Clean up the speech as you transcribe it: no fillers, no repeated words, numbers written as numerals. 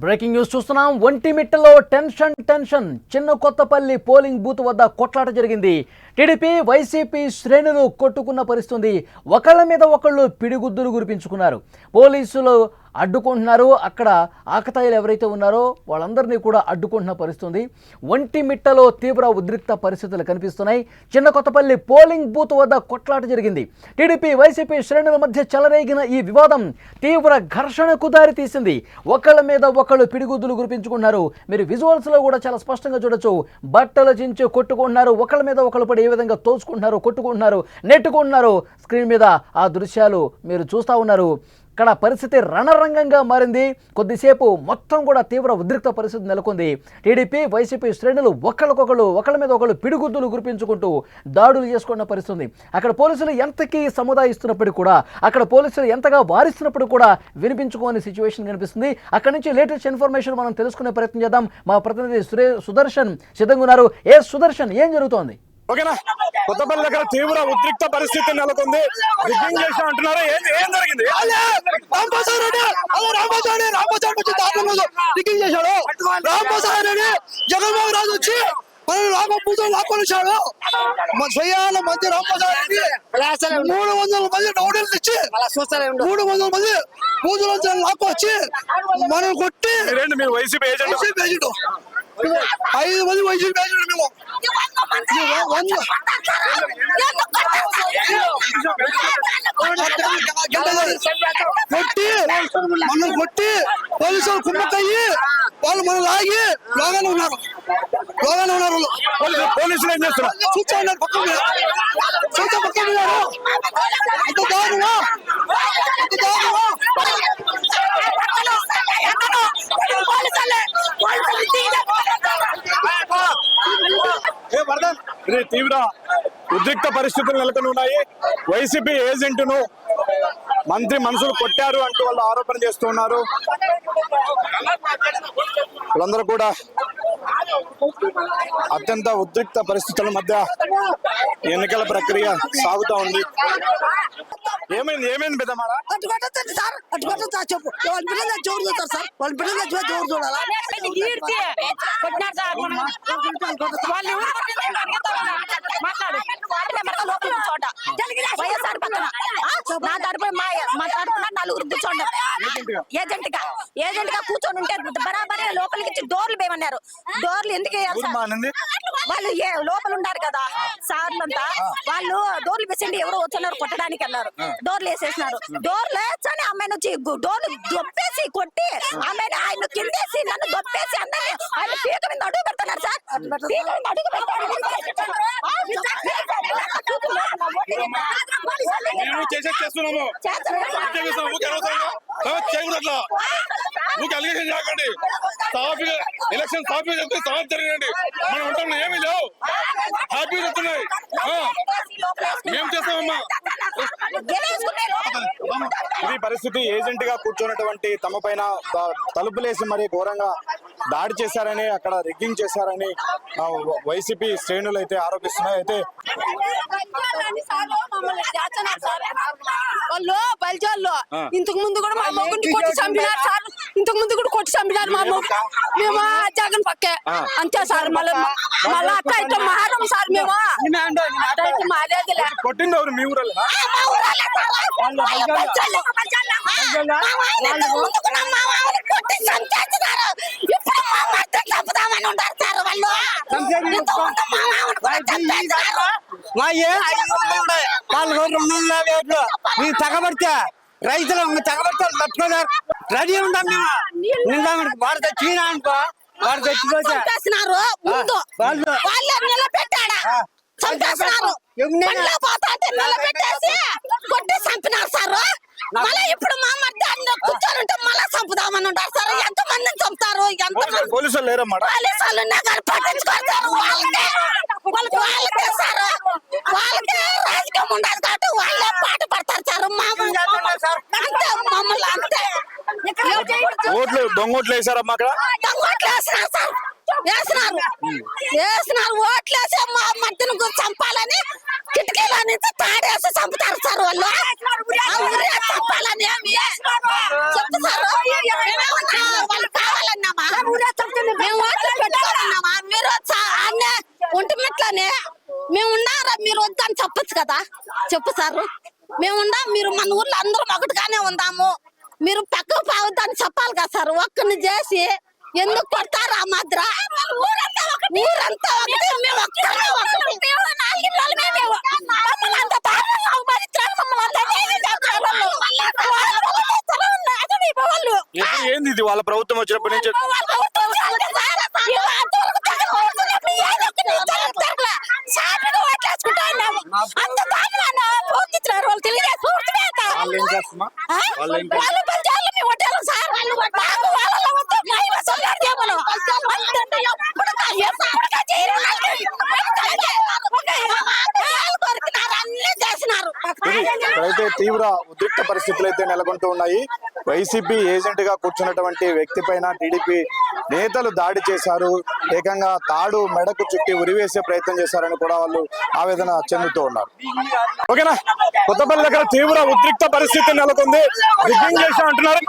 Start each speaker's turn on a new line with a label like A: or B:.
A: Breaking news చూస్తున్నాం. ఒంటిమిట్టలో tension చిన్న Kothapalli polling booth వద్ద కొట్లాట జరిగింది. టీడీపీ వైసీపీ శ్రేణులు కొట్టుకున్న పరిస్థితి. ఒకళ్ళ మీద ఒకళ్ళు పిడిగుద్దులు గురిపించుకున్నారు. పోలీసులు అడ్డుకుంటున్నారు. అక్కడ ఆకతాయిలు ఎవరైతే ఉన్నారో వాళ్ళందరినీ కూడా అడ్డుకుంటున్న పరిస్థితి. ఒంటిమిట్టలో తీవ్ర ఉద్రిక్త పరిస్థితులు కనిపిస్తున్నాయి. చిన్న కొత్తపల్లి పోలింగ్ బూత్ వద్ద కొట్లాట జరిగింది. టీడీపీ వైసీపీ శ్రేణుల మధ్య చెలరేగిన ఈ వివాదం తీవ్ర ఘర్షణకు దారి తీసింది. ఒకళ్ళ మీద ఒకళ్ళు పిడిగుద్దులు గురిపించుకుంటున్నారు. మీరు విజువల్స్లో కూడా చాలా స్పష్టంగా చూడొచ్చు. బట్టలు చించి కొట్టుకుంటున్నారు. ఒకళ్ళ మీద ఒకళ్ళు పడి ఏ విధంగా తోచుకుంటున్నారు, కొట్టుకుంటున్నారు, నెట్టుకుంటున్నారు. స్క్రీన్ మీద ఆ దృశ్యాలు మీరు చూస్తూ ఉన్నారు. ఇక్కడ పరిస్థితి రణరంగంగా మారింది. కొద్దిసేపు మొత్తం కూడా తీవ్ర ఉద్రిక్త పరిస్థితి నెలకొంది. టీడీపీ వైసీపీ శ్రేణులు ఒకళ్ళ మీద ఒకళ్ళు పిడిగుద్దులు గురిపించుకుంటూ దాడులు చేసుకున్న పరిస్థితి. అక్కడ పోలీసులు ఎంతకీ సముదాయిస్తున్నప్పటికీ కూడా, అక్కడ పోలీసులు ఎంతగా వారిస్తున్నప్పుడు కూడా వినిపించుకోని సిచ్యువేషన్ కనిపిస్తుంది. అక్కడి నుంచి లేటెస్ట్ ఇన్ఫర్మేషన్ మనం తెలుసుకునే ప్రయత్నం చేద్దాం. మా ప్రతినిధి సుదర్శన్ సిద్ధంగా ఉన్నారు. సుదర్శన్, ఏం జరుగుతోంది?
B: ఓకేనా, కొత్తపల్లి దగ్గర తీవ్ర ఉద్రిక్త పరిస్థితి నెలకొంది. రిగ్గింగ్ చేసి అంటున్నారు. ఏం జరిగింది?
C: రిగ్గింగ్ చేశాడు రాంప్రసాద్ రెడ్డి. జగన్మోహన్ రాజు వచ్చి రామపూజలు లాక్కొనిచ్చాడు. స్వయాల మధ్య రాంప్రసాద్ రెడ్డి 300 మంది రౌడీలు తెచ్చి 300 మంది పూజలు లాక్కొచ్చి మనం కొట్టి
B: వైసీపీ ఏజెంట్
C: 5 మంది వైసీపీ ఏజెంట్ మేము కొట్టి పోలీసులు కుమ్మక్కయ్యి వాళ్ళు మనం లాగి లోగానే ఉన్నారు.
B: పోలీసులు ఏం చేస్తున్నారు?
C: చూస్తున్నారు పక్కన అంత దారుణమా
B: తీవ్ర ఉద్రిక్త పరిస్థితులు నెలకొని ఉన్నాయి. వైసీపీ ఏజెంట్ను మంత్రి మనుషులు కొట్టారు అంటూ వాళ్ళు ఆరోపణ చేస్తూ ఉన్నారు. వాళ్ళందరూ కూడా అత్యంత ఉద్రిక్త పరిస్థితుల మధ్య ఎన్నికల ప్రక్రియ సాగుతా ఉంది. ఏమైంది పెద్దమాడ?
C: చెప్పు వాళ్ళ బిడ్డ జోరు చూస్తారు సార్. వాళ్ళ బిడ్డ జోరు చూడాలా?
D: నలుగురు కూర్చోండి ఏజెంట్ గా కూర్చొని ఉంటే బరాబర్ లోపలికి ఇచ్చి డోర్లు వేయమన్నారు. డోర్లు ఎందుకు వేయాలి సార్? వాళ్ళు లోపల ఉన్నారు కదా సార్లంతా, వాళ్ళు డోర్లు వేసండి ఎవరో వచ్చున్నారు కొట్టడానికి అన్నారు. డోర్లు వేసేసినారు. డోర్లు వేసని అమ్మాయిని వచ్చి డోర్లు దొప్పేసి కొట్టి అమ్మాయిని ఆయన కిందేసి నన్ను దొప్పేసి అందరినీ ఆయన పీక మీద అడుగు పెడుతున్నారు సార్. పీక మీద అడుగు
B: ఎలక్షన్ సాఫీగా చెప్తే సాఫ్ జరిగినండి. మనం ఉంటాం ఏమీ లేవు, హ్యాపీ చెప్తున్నాయి. ఏం చేస్తామమ్మా? ఇది పరిస్థితి. ఏజెంట్ గా కూర్చున్నటువంటి తమ పైన తలుపులేసి మరి ఘోరంగా దాడి చేశారని, అక్కడ రిగ్గింగ్ చేశారని వైసీపీ శ్రేణులు అయితే ఆరోపిస్తున్నాయి. అయితే
D: వాళ్ళు బలిజోళ్ళు ఇంతకు ముందు కూడా మా మొగ్గుని కొట్టి చంపినారు సార్. ఇంతకు ముందు కూడా కొట్టి చంపినారు మా మొగ్గు. మేము జగన్ పక్కే అంతే సార్. మళ్ళీ అట్లా ఇట్లా మారం సార్. మేము మారేది
B: కొట్టింది ఎవరు? మీ ఊరు
C: తగబడితే రైతులు తగబడితే తట్టుకోలేరు. రెడీ ఉంటాం మేము. వాడు చచ్చినా అనుకో, వాడు చచ్చిపోతే
D: నిలబెట్టాడా చంపేస్తున్నారు. నిలబెట్టేసి కొట్టి చంపినారు సార్. మళ్ళీ ఇప్పుడు మా మధ్య కూర్చొని ఉంటే మళ్ళీ చంపుదామని ఉంటారు సార్. ఎంత మందిని చంపుతారు?
B: పోలీసులు లేరమ్మా?
D: పోలీసులు పట్టించుకుంటారు. వాళ్ళకే సార్, వాళ్ళకే రాజకీయం ఉండదు కాబట్టి వాళ్ళే పాట పడతారు సార్. అంతే మమ్మల్ని అంతే.
B: ఓట్లు దొంగోట్లు వేసారమ్మా? అక్కడ
D: దొంగోట్లు వేసినారు సార్. వేసినారు ఓట్లేసి మా మధ్యన చంపాలని కిటికీలో నుంచి తాడేసి చంపుతారు సార్. వాళ్ళు చంపాలని చెప్తారు. వాళ్ళు కావాలని మీరు వద్దని చెప్పొచ్చు కదా, చెప్పు సార్. మేము మీరు మన ఊర్లో అందరం ఒకటిగానే ఉందాము, మీరు పక్కకు పోవద్దని చెప్పాలి కదా సార్. ఒక్కరిని చేసి ఎందుకు కొడతారు ఆ మాత్ర? ఊరంతా ఒకటి, మేము ఒక్కరే ఒకటి. మమ్మల్ని అంత దారుణంగా అవమానించారు, మమ్మల్ని అంత అన్యాయం చేస్తారు వాళ్ళు.
B: ఏంది ఇది వాళ్ళ ప్రభుత్వం వచ్చినప్పటి నుంచి? ఇక్కడైతే తీవ్ర ఉద్రిక్త పరిస్థితులు అయితే నెలకొంటూ ఉన్నాయి. వైసీపీ ఏజెంట్ గా కూర్చున్నటువంటి వ్యక్తి పైన టీడీపీ నేతలు దాడి చేశారు. ఏకంగా తాడు మెడకు చుట్టి ఉరివేసే ప్రయత్నం చేశారని కూడా వాళ్ళు ఆవేదన చెందుతూ ఉన్నారు. ఓకేనా, కొత్తపల్లి దగ్గర తీవ్ర ఉద్రిక్త పరిస్థితి నెలకొంది. రిగ్గింగ్ చేశా అంటున్నారు.